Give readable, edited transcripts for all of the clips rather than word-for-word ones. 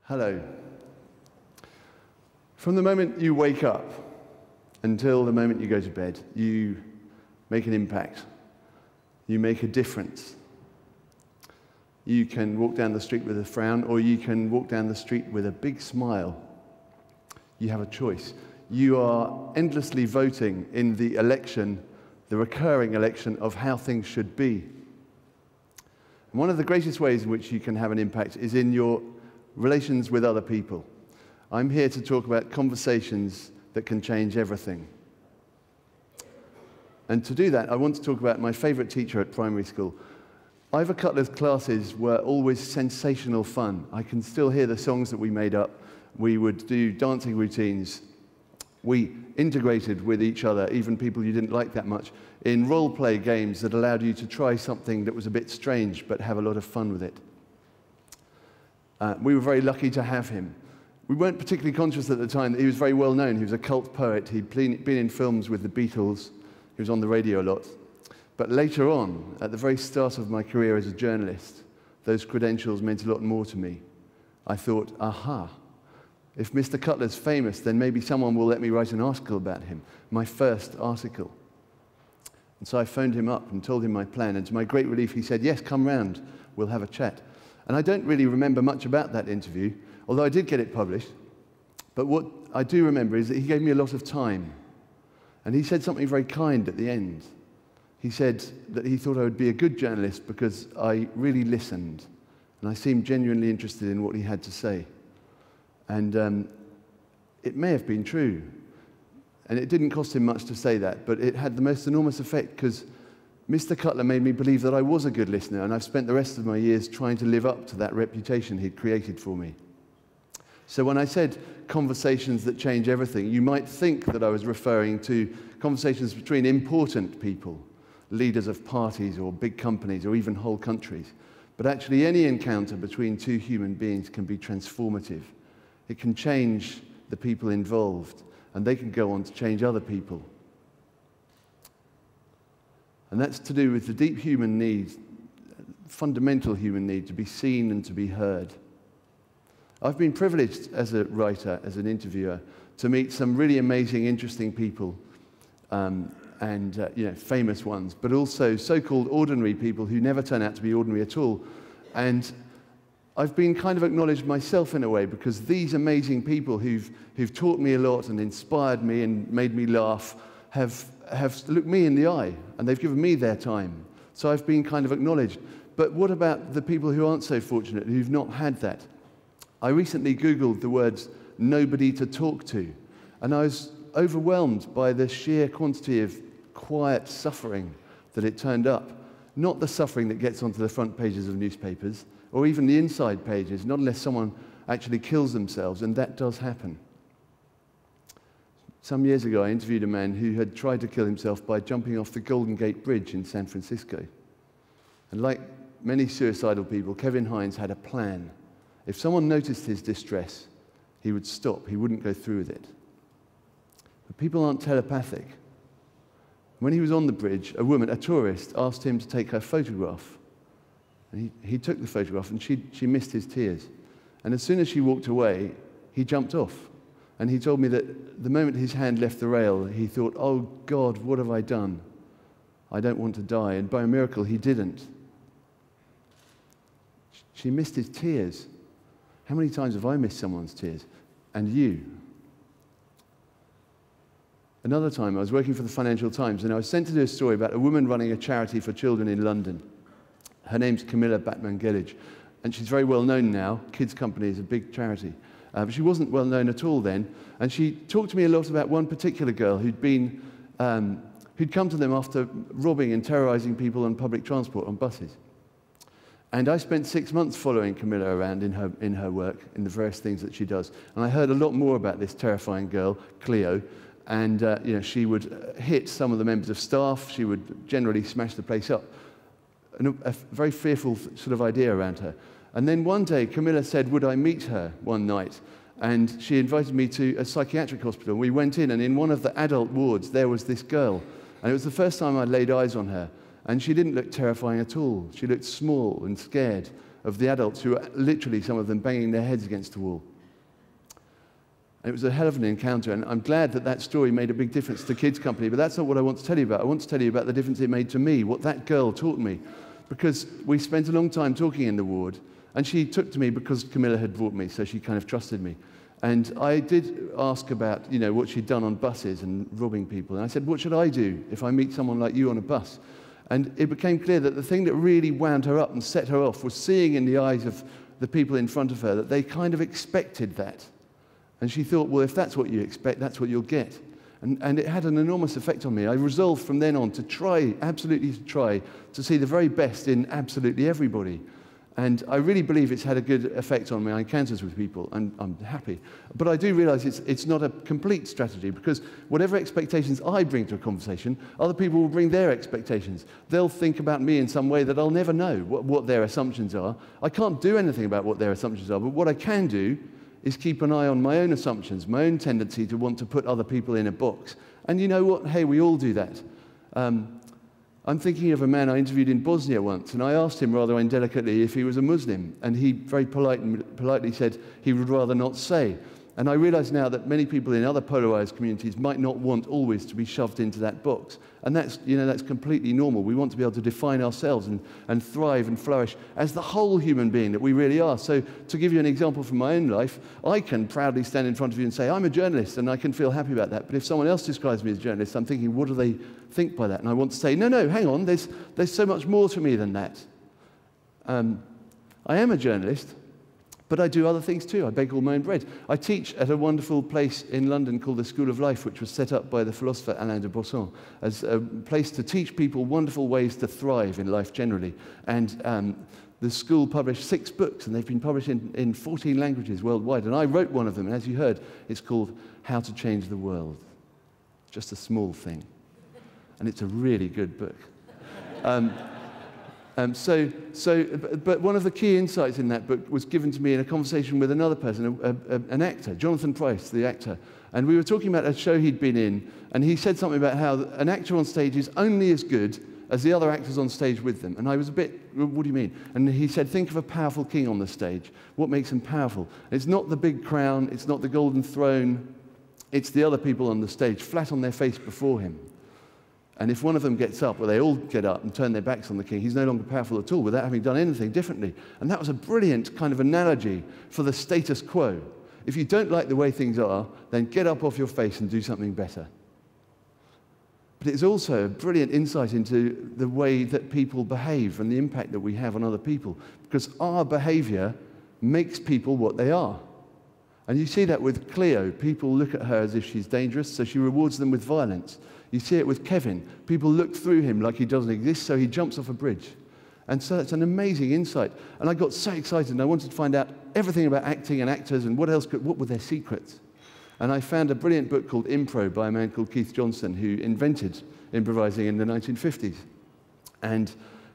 Hello. From the moment you wake up until the moment you go to bed, you make an impact. You make a difference. You can walk down the street with a frown, or you can walk down the street with a big smile. You have a choice. You are endlessly voting in the election, the recurring election of how things should be. And one of the greatest ways in which you can have an impact is in your relations with other people. I'm here to talk about conversations that can change everything. And to do that, I want to talk about my favorite teacher at primary school. Ivor Cutler's classes were always sensational fun. I can still hear the songs that we made up. We would do dancing routines. We integrated with each other, even people you didn't like that much, in role-play games that allowed you to try something that was a bit strange but have a lot of fun with it. We were very lucky to have him. We weren't particularly conscious at the time that he was very well known. He was a cult poet. He'd been in films with the Beatles. He was on the radio a lot. But later on, at the very start of my career as a journalist, those credentials meant a lot more to me. I thought, aha, if Mr. Cutler's famous, then maybe someone will let me write an article about him, my first article. And so I phoned him up and told him my plan, and to my great relief, he said, yes, come round, we'll have a chat. And I don't really remember much about that interview, although I did get it published. But what I do remember is that he gave me a lot of time. And he said something very kind at the end. He said that he thought I would be a good journalist because I really listened, and I seemed genuinely interested in what he had to say. And it may have been true. And it didn't cost him much to say that, but it had the most enormous effect because Mr. Cutler made me believe that I was a good listener, and I've spent the rest of my years trying to live up to that reputation he'd created for me. So when I said conversations that change everything, you might think that I was referring to conversations between important people, leaders of parties or big companies or even whole countries. But actually any encounter between two human beings can be transformative. It can change the people involved, and they can go on to change other people. And that's to do with the deep human need, fundamental human need to be seen and to be heard. I've been privileged as a writer, as an interviewer, to meet some really amazing, interesting people, famous ones, but also so-called ordinary people who never turn out to be ordinary at all. And I've been kind of acknowledged myself in a way because these amazing people who've taught me a lot and inspired me and made me laugh have looked me in the eye, and they've given me their time. So I've been kind of acknowledged. But what about the people who aren't so fortunate, who've not had that? I recently Googled the words "nobody to talk to," and I was overwhelmed by the sheer quantity of quiet suffering that it turned up. Not the suffering that gets onto the front pages of newspapers, or even the inside pages, not unless someone actually kills themselves, and that does happen. Some years ago, I interviewed a man who had tried to kill himself by jumping off the Golden Gate Bridge in San Francisco. And like many suicidal people, Kevin Hines had a plan. If someone noticed his distress, he would stop. He wouldn't go through with it. But people aren't telepathic. When he was on the bridge, a woman, a tourist, asked him to take her photograph. And he took the photograph, and she missed his tears. And as soon as she walked away, he jumped off. And he told me that the moment his hand left the rail, he thought, oh God, what have I done? I don't want to die. And by a miracle, he didn't. She missed his tears. How many times have I missed someone's tears? And you? Another time, I was working for the Financial Times, and I was sent to do a story about a woman running a charity for children in London. Her name's Camilla Batman-Gelage, and she's very well known now. Kids Company is a big charity. But she wasn't well known at all then, and she talked to me a lot about one particular girl who'd come to them after robbing and terrorizing people on public transport, on buses. And I spent 6 months following Camilla around in her work, in the various things that she does. And I heard a lot more about this terrifying girl, Cleo. And she would hit some of the members of staff. She would generally smash the place up. And a very fearful sort of idea around her. And then one day, Camilla said, would I meet her one night? And she invited me to a psychiatric hospital. We went in, and in one of the adult wards, there was this girl. And it was the first time I'd laid eyes on her. And she didn't look terrifying at all. She looked small and scared, of the adults who were literally, some of them, banging their heads against the wall. And it was a hell of an encounter, and I'm glad that that story made a big difference to Kids Company, but that's not what I want to tell you about. I want to tell you about the difference it made to me, what that girl taught me, because we spent a long time talking in the ward, and she took to me because Camilla had brought me, so she kind of trusted me. And I did ask about, what she'd done on buses and robbing people, and I said, what should I do if I meet someone like you on a bus? And it became clear that the thing that really wound her up and set her off was seeing in the eyes of the people in front of her that they kind of expected that. And she thought, well, if that's what you expect, that's what you'll get. And it had an enormous effect on me. I resolved from then on to try, absolutely to try, to see the very best in absolutely everybody. And I really believe it's had a good effect on my encounters with people, and I'm happy. But I do realize it's not a complete strategy, because whatever expectations I bring to a conversation, other people will bring their expectations. They'll think about me in some way that I'll never know what their assumptions are. I can't do anything about what their assumptions are, but what I can do is keep an eye on my own assumptions, my own tendency to want to put other people in a box. And you know what? Hey, we all do that. I'm thinking of a man I interviewed in Bosnia once, and I asked him rather indelicately if he was a Muslim, and he very politely said he would rather not say. And I realize now that many people in other polarized communities might not want always to be shoved into that box. And that's completely normal. We want to be able to define ourselves and thrive and flourish as the whole human being that we really are. So to give you an example from my own life, I can proudly stand in front of you and say, I'm a journalist, and I can feel happy about that. But if someone else describes me as a journalist, I'm thinking, what do they think by that? And I want to say, no, hang on, there's so much more to me than that. I am a journalist, but I do other things too. I bake all my own bread. I teach at a wonderful place in London called the School of Life, which was set up by the philosopher Alain de Bosson as a place to teach people wonderful ways to thrive in life generally. And the school published 6 books, and they've been published in 14 languages worldwide. And I wrote one of them, and as you heard, it's called How to Change the World. Just a small thing. And it's a really good book. But one of the key insights in that book was given to me in a conversation with another person, an actor, Jonathan Pryce, the actor. And we were talking about a show he'd been in, and he said something about how an actor on stage is only as good as the other actors on stage with them. And I was a bit, what do you mean? And he said, think of a powerful king on the stage. What makes him powerful? It's not the big crown, it's not the golden throne, it's the other people on the stage, flat on their face before him. And if one of them gets up, or they all get up and turn their backs on the king, he's no longer powerful at all without having done anything differently. And that was a brilliant kind of analogy for the status quo. If you don't like the way things are, then get up off your face and do something better. But it's also a brilliant insight into the way that people behave and the impact that we have on other people, because our behavior makes people what they are. And you see that with Cleo. People look at her as if she's dangerous, so she rewards them with violence. You see it with Kevin. People look through him like he doesn't exist, so he jumps off a bridge. And so it's an amazing insight. And I got so excited, and I wanted to find out everything about acting and actors and what were their secrets. And I found a brilliant book called Impro by a man called Keith Johnson, who invented improvising in the 1950s. And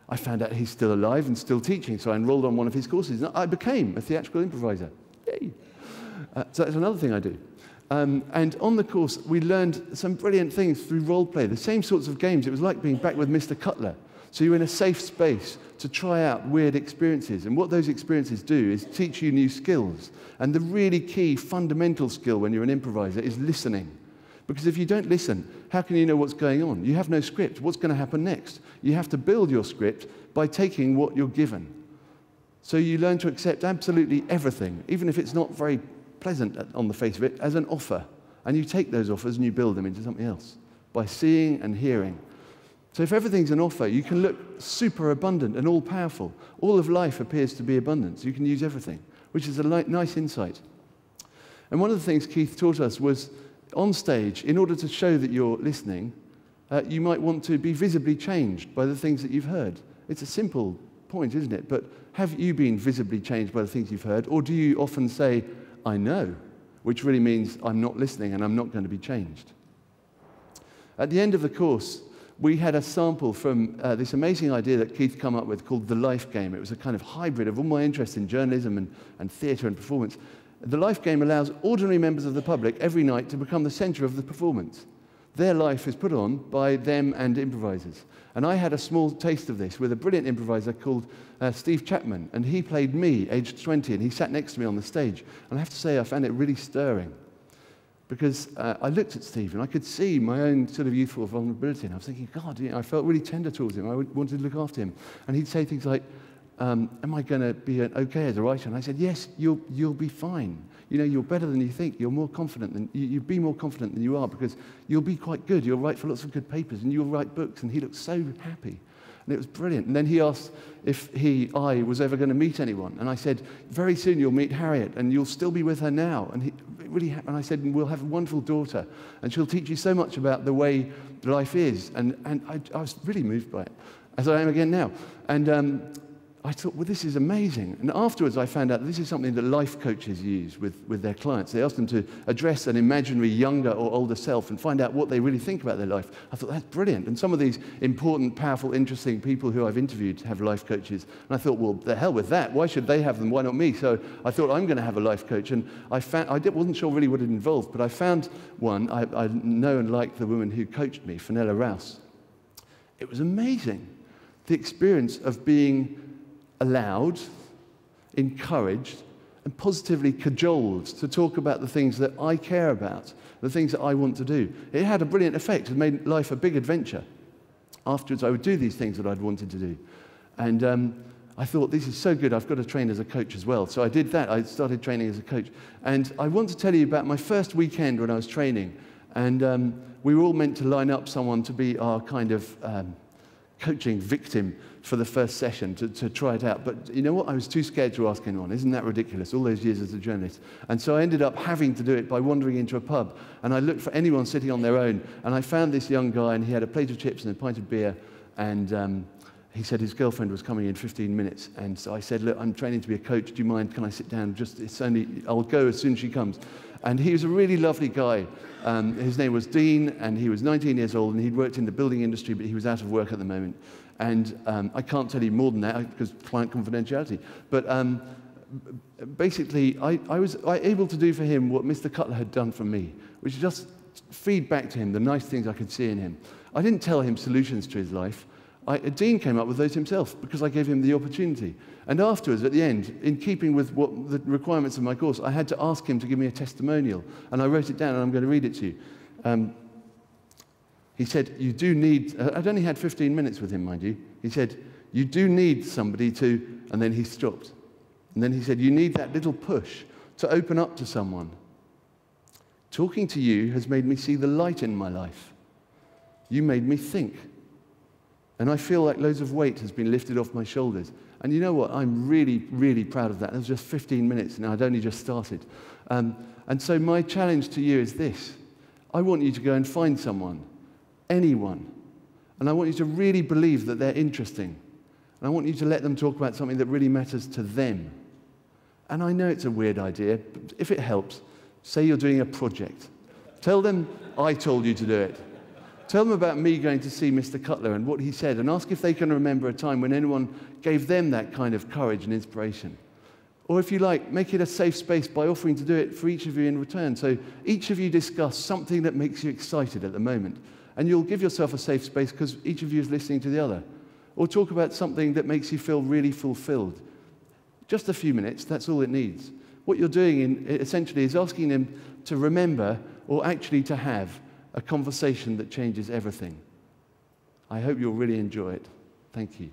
I found out he's still alive and still teaching, so I enrolled on one of his courses, and I became a theatrical improviser. Yay! So that's another thing I do. And on the course, we learned some brilliant things through role play, the same sorts of games. It was like being back with Mr. Cutler. So you're in a safe space to try out weird experiences. And what those experiences do is teach you new skills. And the really key fundamental skill when you're an improviser is listening. Because if you don't listen, how can you know what's going on? You have no script. What's going to happen next? You have to build your script by taking what you're given. So you learn to accept absolutely everything, even if it's not very pleasant on the face of it, as an offer. And you take those offers and you build them into something else by seeing and hearing. So if everything's an offer, you can look super abundant and all-powerful. All of life appears to be abundance. You can use everything, which is a nice insight. And one of the things Keith taught us was, on stage, in order to show that you're listening, you might want to be visibly changed by the things that you've heard. It's a simple point, isn't it? But have you been visibly changed by the things you've heard? Or do you often say, I know, which really means I'm not listening and I'm not going to be changed? At the end of the course, we had a sample from this amazing idea that Keith came up with called the Life Game. It was a kind of hybrid of all my interest in journalism and theatre and performance. The Life Game allows ordinary members of the public every night to become the centre of the performance. Their life is put on by them and improvisers. And I had a small taste of this with a brilliant improviser called Steve Chapman, and he played me, aged 20, and he sat next to me on the stage. And I have to say, I found it really stirring, because I looked at Steve, and I could see my own sort of youthful vulnerability, and I was thinking, God, you know, I felt really tender towards him. I wanted to look after him. And he'd say things like, am I going to be okay as a writer? And I said, yes, you'll be fine. You know, you're better than you think. You're more confident than you'll be more confident than you are, because you'll be quite good. You'll write for lots of good papers, and you'll write books. And he looked so happy, and it was brilliant. And then he asked if I was ever going to meet anyone, and I said, very soon you'll meet Harriet, and you'll still be with her now. And and I said, we'll have a wonderful daughter, and she'll teach you so much about the way life is. And I was really moved by it, as I am again now. And I thought, well, this is amazing. And afterwards, I found out this is something that life coaches use with their clients. They ask them to address an imaginary younger or older self and find out what they really think about their life. I thought, that's brilliant. And some of these important, powerful, interesting people who I've interviewed have life coaches. And I thought, well, the hell with that. Why should they have them? Why not me? So I thought, I'm going to have a life coach. And wasn't sure really what it involved, but I found one. I know and like the woman who coached me, Fenella Rouse. It was amazing, the experience of being allowed, encouraged, and positively cajoled to talk about the things that I care about, the things that I want to do. It had a brilliant effect. It made life a big adventure. Afterwards, I would do these things that I'd wanted to do. And I thought, this is so good, I've got to train as a coach as well. So I did that. I started training as a coach. And I want to tell you about my first weekend when I was training. And we were all meant to line up someone to be our kind of coaching victim for the first session to try it out. But you know what? I was too scared to ask anyone. Isn't that ridiculous? All those years as a journalist. And so I ended up having to do it by wandering into a pub. And I looked for anyone sitting on their own. And I found this young guy, and he had a plate of chips and a pint of beer. And he said his girlfriend was coming in 15 minutes. And so I said, look, I'm training to be a coach. Do you mind? Can I sit down? I'll go as soon as she comes. And he was a really lovely guy. His name was Dean, and he was 19 years old, and he'd worked in the building industry, but he was out of work at the moment. And I can't tell you more than that because client confidentiality. But basically, I was able to do for him what Mr. Cutler had done for me, which is just feed back to him the nice things I could see in him. I didn't tell him solutions to his life. Dean came up with those himself because I gave him the opportunity. And afterwards, at the end, in keeping with what the requirements of my course, I had to ask him to give me a testimonial. And I wrote it down, and I'm going to read it to you. He said, you do need, I'd only had 15 minutes with him, mind you. He said, you do need somebody to, and then he stopped. And then he said, you need that little push to open up to someone. Talking to you has made me see the light in my life. You made me think. And I feel like loads of weight has been lifted off my shoulders. And you know what? I'm really, really proud of that. It was just 15 minutes, and I'd only just started. And so my challenge to you is this. I want you to go and find someone, anyone, and I want you to really believe that they're interesting. And I want you to let them talk about something that really matters to them. And I know it's a weird idea, but if it helps, say you're doing a project. Tell them I told you to do it. Tell them about me going to see Mr. Cutler and what he said, and ask if they can remember a time when anyone gave them that kind of courage and inspiration. Or if you like, make it a safe space by offering to do it for each of you in return. So each of you discuss something that makes you excited at the moment, and you'll give yourself a safe space because each of you is listening to the other. Or talk about something that makes you feel really fulfilled. Just a few minutes, that's all it needs. What you're doing essentially is asking them to remember, or actually to have, a conversation that changes everything. I hope you'll really enjoy it. Thank you.